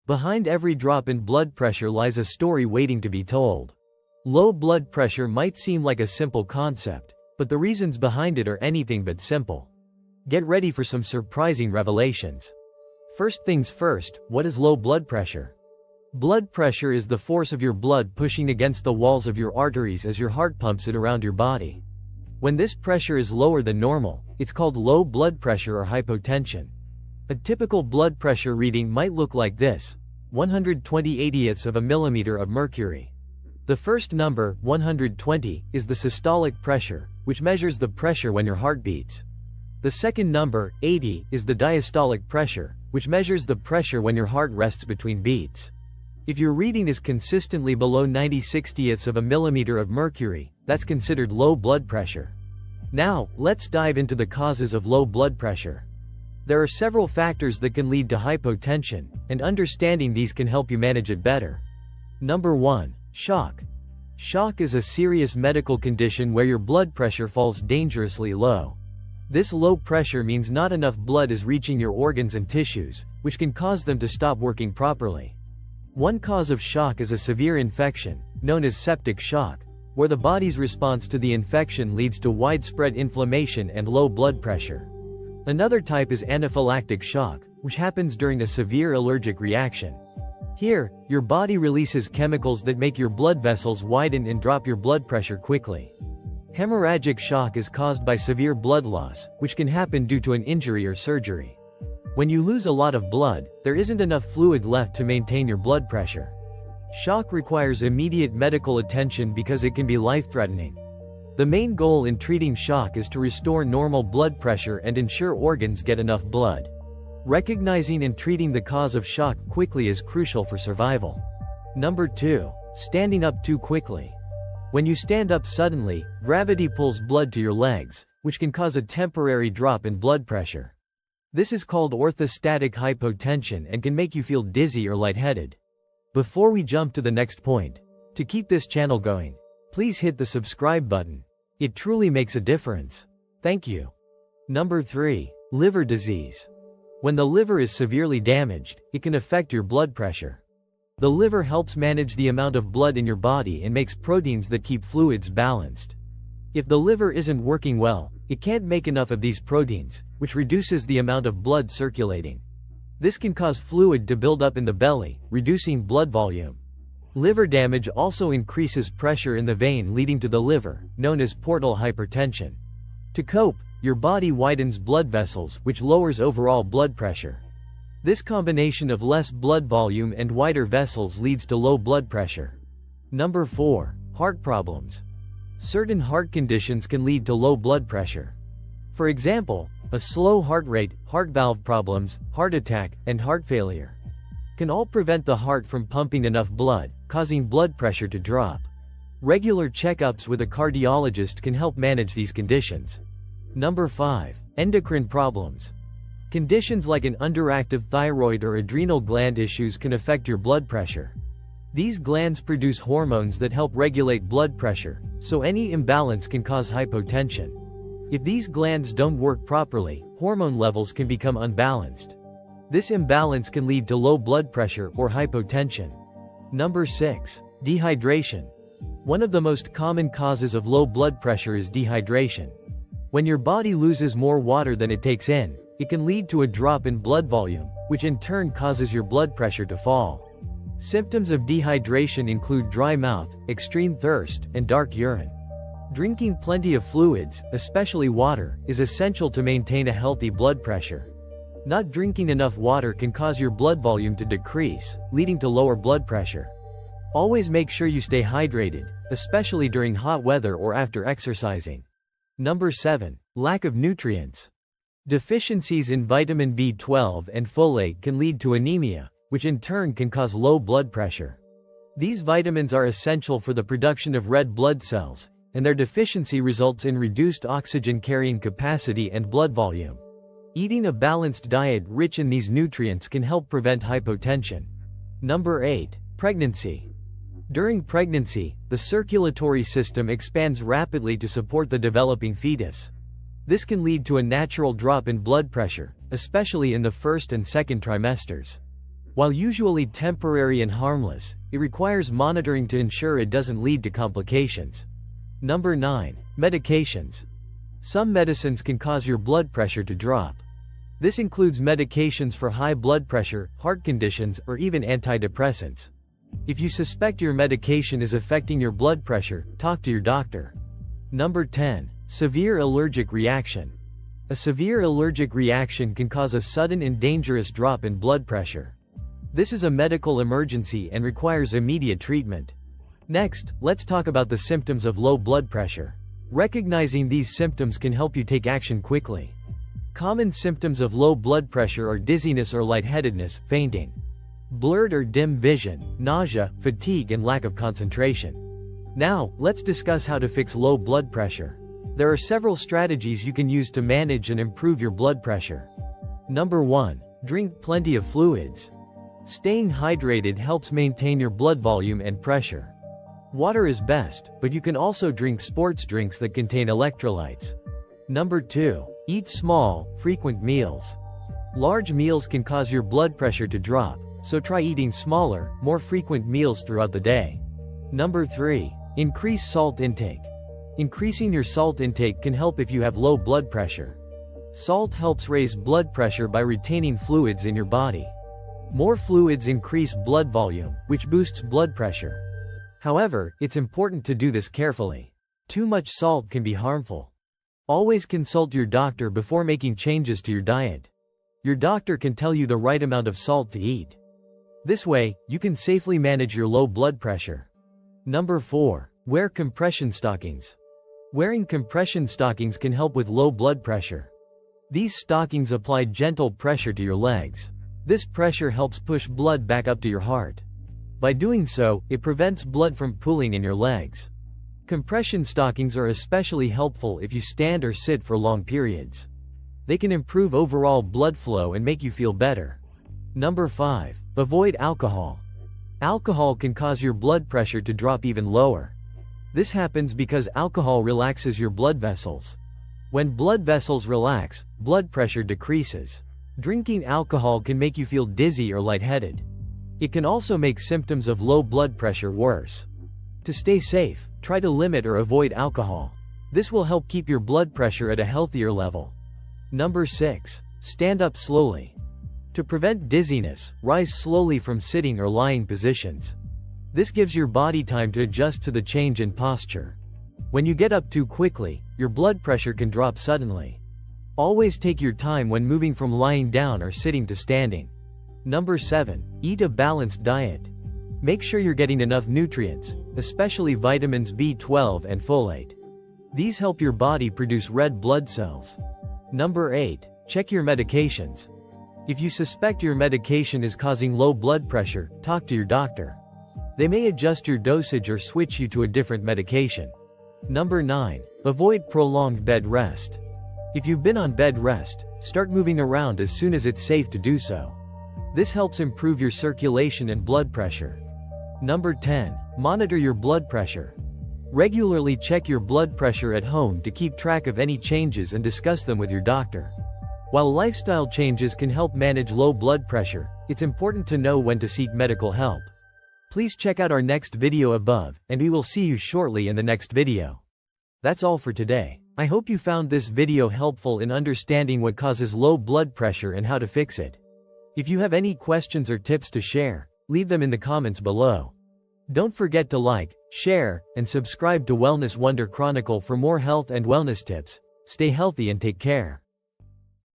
Behind every drop in blood pressure lies a story waiting to be told. Low blood pressure might seem like a simple concept, but the reasons behind it are anything but simple. Get ready for some surprising revelations. First things first, what is low blood pressure? Blood pressure is the force of your blood pushing against the walls of your arteries as your heart pumps it around your body. When this pressure is lower than normal, it's called low blood pressure or hypotension. A typical blood pressure reading might look like this: 120/80ths of a millimeter of mercury. The first number, 120, is the systolic pressure, which measures the pressure when your heart beats. The second number, 80, is the diastolic pressure, which measures the pressure when your heart rests between beats. If your reading is consistently below 90/60ths of a millimeter of mercury, that's considered low blood pressure. Now, let's dive into the causes of low blood pressure. There are several factors that can lead to hypotension, and understanding these can help you manage it better. Number 1. Shock. Shock is a serious medical condition where your blood pressure falls dangerously low. This low pressure means not enough blood is reaching your organs and tissues, which can cause them to stop working properly. One cause of shock is a severe infection, known as septic shock, where the body's response to the infection leads to widespread inflammation and low blood pressure. Another type is anaphylactic shock, which happens during a severe allergic reaction. Here, your body releases chemicals that make your blood vessels widen and drop your blood pressure quickly. Hemorrhagic shock is caused by severe blood loss, which can happen due to an injury or surgery. When you lose a lot of blood, there isn't enough fluid left to maintain your blood pressure. Shock requires immediate medical attention because it can be life-threatening. The main goal in treating shock is to restore normal blood pressure and ensure organs get enough blood. Recognizing and treating the cause of shock quickly is crucial for survival. Number 2. Standing up too quickly. When you stand up suddenly, gravity pulls blood to your legs, which can cause a temporary drop in blood pressure. This is called orthostatic hypotension and can make you feel dizzy or lightheaded. Before we jump to the next point, to keep this channel going, please hit the subscribe button. It truly makes a difference. Thank you. Number 3. Liver disease. When the liver is severely damaged, it can affect your blood pressure. The liver helps manage the amount of blood in your body and makes proteins that keep fluids balanced. If the liver isn't working well, it can't make enough of these proteins, which reduces the amount of blood circulating. This can cause fluid to build up in the belly, reducing blood volume. Liver damage also increases pressure in the vein leading to the liver, known as portal hypertension. To cope, your body widens blood vessels, which lowers overall blood pressure. This combination of less blood volume and wider vessels leads to low blood pressure. Number 4. Heart problems. Certain heart conditions can lead to low blood pressure. For example, a slow heart rate, heart valve problems, heart attack, and heart failure can all prevent the heart from pumping enough blood, causing blood pressure to drop. Regular checkups with a cardiologist can help manage these conditions. Number 5. Endocrine problems. Conditions like an underactive thyroid or adrenal gland issues can affect your blood pressure. These glands produce hormones that help regulate blood pressure, so any imbalance can cause hypotension. If these glands don't work properly, hormone levels can become unbalanced. This imbalance can lead to low blood pressure or hypotension. Number 6. Dehydration. One of the most common causes of low blood pressure is dehydration. When your body loses more water than it takes in, it can lead to a drop in blood volume, which in turn causes your blood pressure to fall. Symptoms of dehydration include dry mouth, extreme thirst, and dark urine. Drinking plenty of fluids, especially water, is essential to maintain a healthy blood pressure. Not drinking enough water can cause your blood volume to decrease, leading to lower blood pressure. Always make sure you stay hydrated, especially during hot weather or after exercising. Number 7. Lack of nutrients. Deficiencies in vitamin B12 and folate can lead to anemia, which in turn can cause low blood pressure. These vitamins are essential for the production of red blood cells, and their deficiency results in reduced oxygen carrying capacity and blood volume. Eating a balanced diet rich in these nutrients can help prevent hypotension. Number 8. Pregnancy. During pregnancy, the circulatory system expands rapidly to support the developing fetus. This can lead to a natural drop in blood pressure, especially in the first and second trimesters. While usually temporary and harmless, it requires monitoring to ensure it doesn't lead to complications. Number 9. Medications. Some medicines can cause your blood pressure to drop. This includes medications for high blood pressure, heart conditions, or even antidepressants. If you suspect your medication is affecting your blood pressure, talk to your doctor. Number 10. Severe allergic reaction. A severe allergic reaction can cause a sudden and dangerous drop in blood pressure. This is a medical emergency and requires immediate treatment. Next, let's talk about the symptoms of low blood pressure. Recognizing these symptoms can help you take action quickly. Common symptoms of low blood pressure are dizziness or lightheadedness, fainting, blurred or dim vision, nausea, fatigue, and lack of concentration. Now, let's discuss how to fix low blood pressure. There are several strategies you can use to manage and improve your blood pressure. Number 1. Drink plenty of fluids. Staying hydrated helps maintain your blood volume and pressure. Water is best, but you can also drink sports drinks that contain electrolytes. Number 2. Eat small, frequent meals. Large meals can cause your blood pressure to drop, so try eating smaller, more frequent meals throughout the day. Number 3. Increase salt intake. Increasing your salt intake can help if you have low blood pressure. Salt helps raise blood pressure by retaining fluids in your body. More fluids increase blood volume, which boosts blood pressure. However, it's important to do this carefully. Too much salt can be harmful. Always consult your doctor before making changes to your diet. Your doctor can tell you the right amount of salt to eat. This way, you can safely manage your low blood pressure. Number 4. Wear compression stockings. Wearing compression stockings can help with low blood pressure. These stockings apply gentle pressure to your legs. This pressure helps push blood back up to your heart. By doing so, it prevents blood from pooling in your legs. Compression stockings are especially helpful if you stand or sit for long periods. They can improve overall blood flow and make you feel better. Number 5. Avoid alcohol. Alcohol can cause your blood pressure to drop even lower. This happens because alcohol relaxes your blood vessels. When blood vessels relax, blood pressure decreases. Drinking alcohol can make you feel dizzy or lightheaded. It can also make symptoms of low blood pressure worse. To stay safe, try to limit or avoid alcohol. This will help keep your blood pressure at a healthier level. Number 6. Stand up slowly. To prevent dizziness, rise slowly from sitting or lying positions. This gives your body time to adjust to the change in posture. When you get up too quickly, your blood pressure can drop suddenly. Always take your time when moving from lying down or sitting to standing. Number 7. Eat a balanced diet. Make sure you're getting enough nutrients, especially vitamins B12 and folate. These help your body produce red blood cells. Number 8. Check your medications. If you suspect your medication is causing low blood pressure, talk to your doctor. They may adjust your dosage or switch you to a different medication. Number 9. Avoid prolonged bed rest. If you've been on bed rest, start moving around as soon as it's safe to do so. This helps improve your circulation and blood pressure. Number 10. Monitor your blood pressure. Regularly check your blood pressure at home to keep track of any changes and discuss them with your doctor. While lifestyle changes can help manage low blood pressure, it's important to know when to seek medical help. Please check out our next video above, and we will see you shortly in the next video. That's all for today. I hope you found this video helpful in understanding what causes low blood pressure and how to fix it. If you have any questions or tips to share, leave them in the comments below. Don't forget to like, share, and subscribe to Wellness Wonder Chronicle for more health and wellness tips. Stay healthy and take care.